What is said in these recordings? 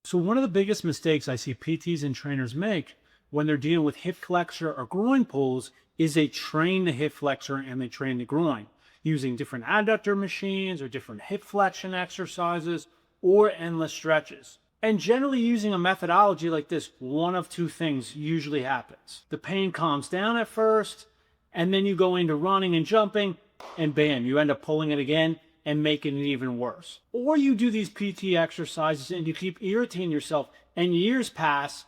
So one of the biggest mistakes I see PTs and trainers make when they're dealing with hip flexor or groin pulls is they train the hip flexor and they train the groin using different adductor machines or different hip flexion exercises or endless stretches. And generally using a methodology like this, one of two things usually happens. The pain calms down at first, and then you go into running and jumping, and bam, you end up pulling it again and making it even worse. Or you do these PT exercises and you keep irritating yourself, and years pass,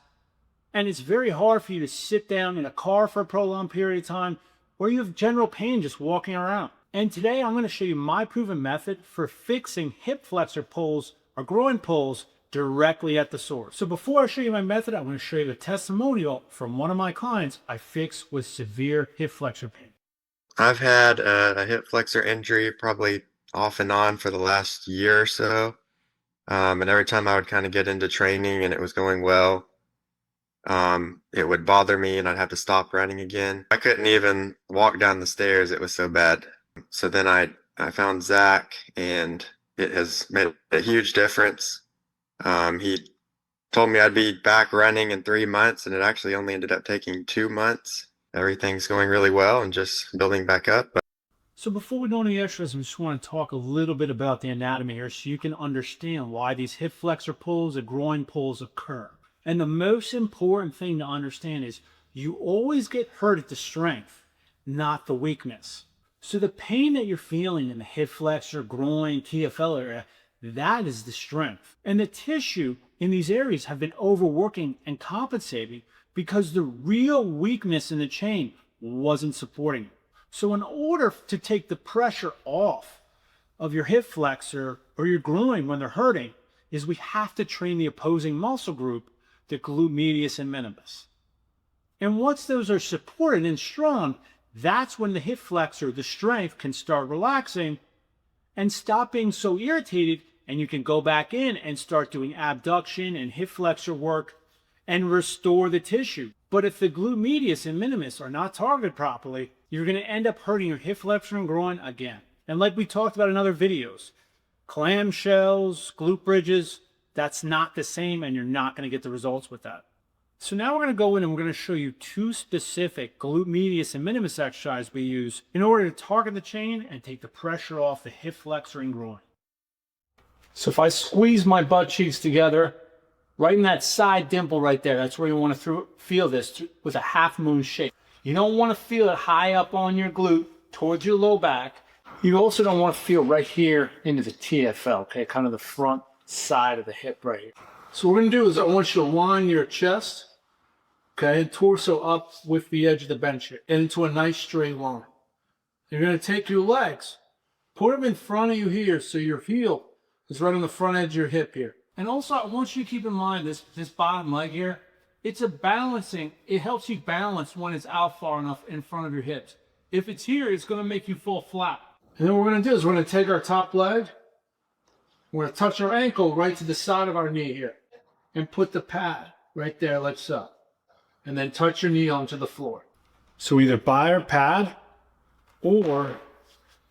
and it's very hard for you to sit down in a car for a prolonged period of time, or you have general pain just walking around. And today I'm going to show you my proven method for fixing hip flexor pulls or groin pulls directly at the source. So before I show you my method, I'm going to show you the testimonial from one of my clients I fixed with severe hip flexor pain. I've had a hip flexor injury probably off and on for the last year or so. And every time I would kind of get into training and it was going well, it would bother me and I'd have to stop running again. I couldn't even walk down the stairs. It was so bad. So then I found Zach, and it has made a huge difference. He told me I'd be back running in 3 months, and it actually only ended up taking 2 months. Everything's going really well and just building back up. So before we go into the extras, I just want to talk a little bit about the anatomy here so you can understand why these hip flexor pulls and groin pulls occur. And the most important thing to understand is you always get hurt at the strength, not the weakness. So the pain that you're feeling in the hip flexor, groin, TFL area, that is the strength. And the tissue in these areas have been overworking and compensating because the real weakness in the chain wasn't supporting it. So in order to take the pressure off of your hip flexor or your groin when they're hurting, is we have to train the opposing muscle group, the glute medius and minimus. And once those are supported and strong, that's when the hip flexor, the strength, can start relaxing and stop being so irritated, and you can go back in and start doing abduction and hip flexor work and restore the tissue. But if the glute medius and minimus are not targeted properly, you're going to end up hurting your hip flexor and groin again. And like we talked about in other videos, clamshells, glute bridges, that's not the same, and you're not going to get the results with that. So now we're going to go in and we're going to show you two specific glute medius and minimus exercises we use in order to target the chain and take the pressure off the hip flexor and groin. So if I squeeze my butt cheeks together, right in that side dimple right there, that's where you want to feel this with a half moon shape. You don't want to feel it high up on your glute towards your low back. You also don't want to feel right here into the TFL, okay, kind of the front side of the hip right here. So what we're going to do is I want you to line your chest, okay, and torso up with the edge of the bench here into a nice straight line. You're going to take your legs, put them in front of you here so your heel is right on the front edge of your hip here. And also I want you to keep in mind this bottom leg here, it's a balancing, it helps you balance when it's out far enough in front of your hips. If it's here, it's going to make you fall flat. And then what we're going to do is we're going to take our top leg, we're going to touch our ankle right to the side of our knee here and put the pad right there like so. And then touch your knee onto the floor. So either buy our pad or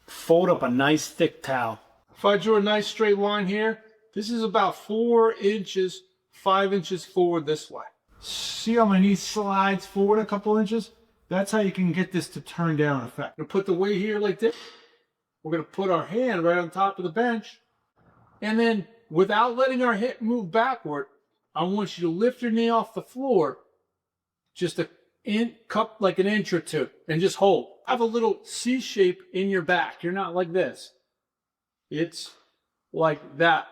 fold up a nice thick towel. If I drew a nice straight line here, this is about 4 inches, 5 inches forward this way. See how my knee slides forward a couple inches? That's how you can get this to turn down effect. We're going to put the weight here like this. We're going to put our hand right on top of the bench. And then without letting our hip move backward, I want you to lift your knee off the floor just cup like an inch or two and just hold. Have a little C shape in your back. You're not like this. It's like that.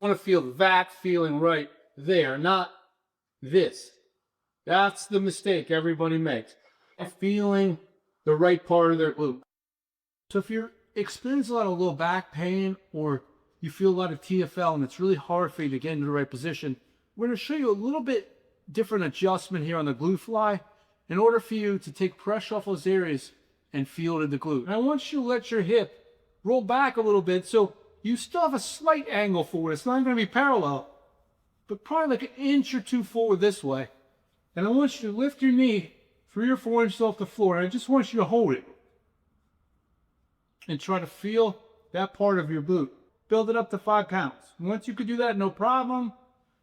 I want to feel that feeling right there, not this. That's the mistake everybody makes. Feeling the right part of their glute. So if you're experiencing a lot of low back pain or you feel a lot of TFL and it's really hard for you to get into the right position, we're going to show you a little bit different adjustment here on the glute fly in order for you to take pressure off those areas and feel it in the glute. And I want you to let your hip roll back a little bit so you still have a slight angle forward. It's not going to be parallel, but probably like an inch or two forward this way. And I want you to lift your knee 3 or 4 inches off the floor, and I just want you to hold it and try to feel that part of your glute. Build it up to 5 pounds. Once you can do that, no problem.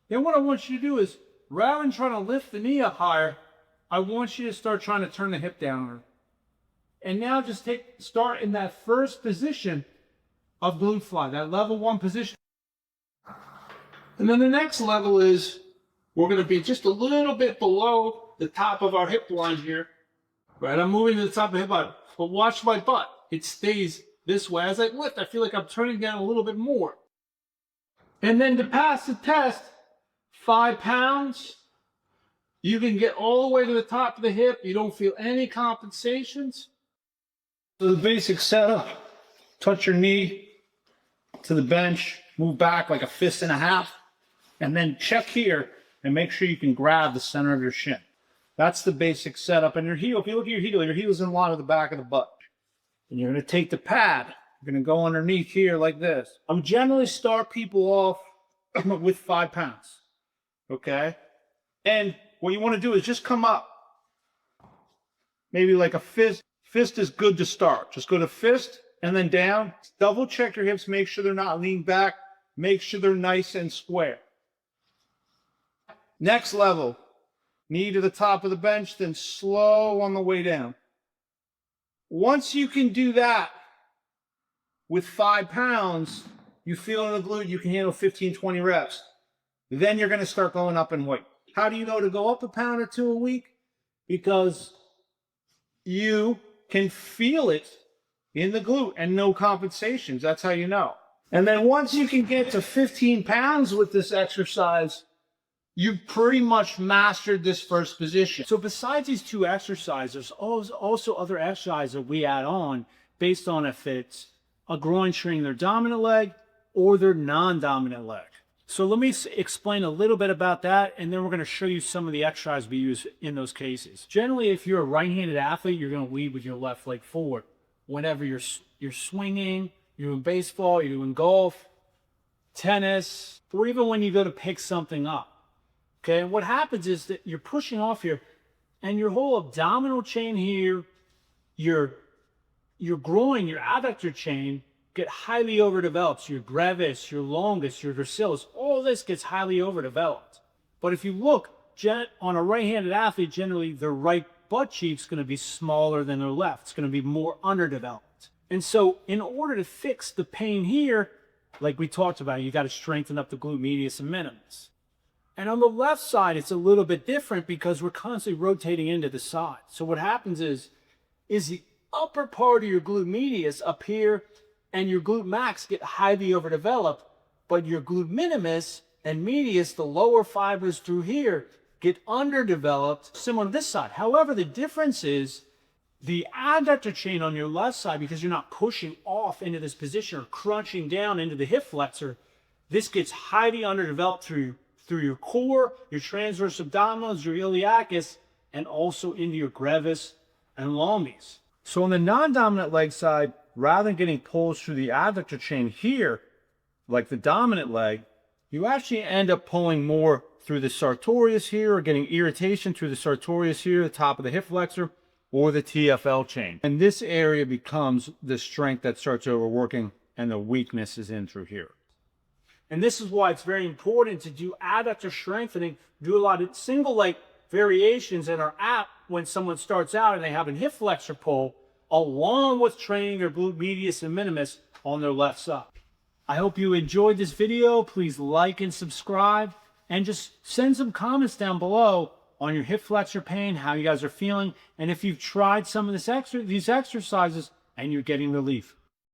Then what I want you to do is, rather than trying to lift the knee up higher, I want you to start trying to turn the hip downward. And now just start in that first position of glute fly, that level 1 position. And then the next level is, we're going to be just a little bit below the top of our hip line here. Right, I'm moving to the top of the hip line, but watch my butt. It stays this way. As I lift, I feel like I'm turning down a little bit more. And then to pass the test, 5 pounds, you can get all the way to the top of the hip. You don't feel any compensations. So the basic setup, touch your knee to the bench, move back like a fist and a half, and then check here and make sure you can grab the center of your shin. That's the basic setup. And your heel, if you look at your heel is in line with the back of the butt. And you're going to take the pad. You're going to go underneath here like this. I would generally start people off with 5 pounds. Okay? And what you want to do is just come up. Maybe like a fist. Fist is good to start. Just go to fist and then down. Double check your hips. Make sure they're not leaning back. Make sure they're nice and square. Next level. Knee to the top of the bench, then slow on the way down. Once you can do that with 5 pounds, you feel in the glute, you can handle 15, 20 reps. Then you're going to start going up in weight. How do you know to go up a pound or 2 a week? Because you can feel it in the glute and no compensations. That's how you know. And then once you can get to 15 pounds with this exercise, you've pretty much mastered this first position. So besides these 2 exercises, there's also other exercises that we add on based on if it's a groin training their dominant leg or their non-dominant leg. So let me explain a little bit about that, and then we're going to show you some of the exercises we use in those cases. Generally, if you're a right-handed athlete, you're going to lead with your left leg forward. Whenever you're swinging, you're doing baseball, you're doing golf, tennis, or even when you go to pick something up. Okay, and what happens is that you're pushing off here, and your whole abdominal chain here, your groin, your adductor chain get highly overdeveloped. So your brevis, your longus, your gracilis, all this gets highly overdeveloped. But if you look on a right-handed athlete, generally their right butt cheek's going to be smaller than their left. It's going to be more underdeveloped. And so in order to fix the pain here, like we talked about, you got to strengthen up the glute medius and minimus. And on the left side, it's a little bit different because we're constantly rotating into the side. So what happens is the upper part of your glute medius up here and your glute max get highly overdeveloped, but your glute minimus and medius, the lower fibers through here, get underdeveloped, similar to this side. However, the difference is the adductor chain on your left side, because you're not pushing off into this position or crunching down into the hip flexor, this gets highly underdeveloped through your core, your transverse abdominals, your iliacus, and also into your brevis and longus. So on the non-dominant leg side, rather than getting pulls through the adductor chain here, like the dominant leg, you actually end up pulling more through the sartorius here, or getting irritation through the sartorius here, the top of the hip flexor, or the TFL chain. And this area becomes the strength that starts overworking, and the weakness is in through here. And this is why it's very important to do adductor strengthening, do a lot of single leg variations that are apt when someone starts out and they have a hip flexor pull, along with training their glute medius and minimus on their left side. I hope you enjoyed this video. Please like and subscribe, and just send some comments down below on your hip flexor pain, how you guys are feeling, and if you've tried some of these exercises and you're getting relief.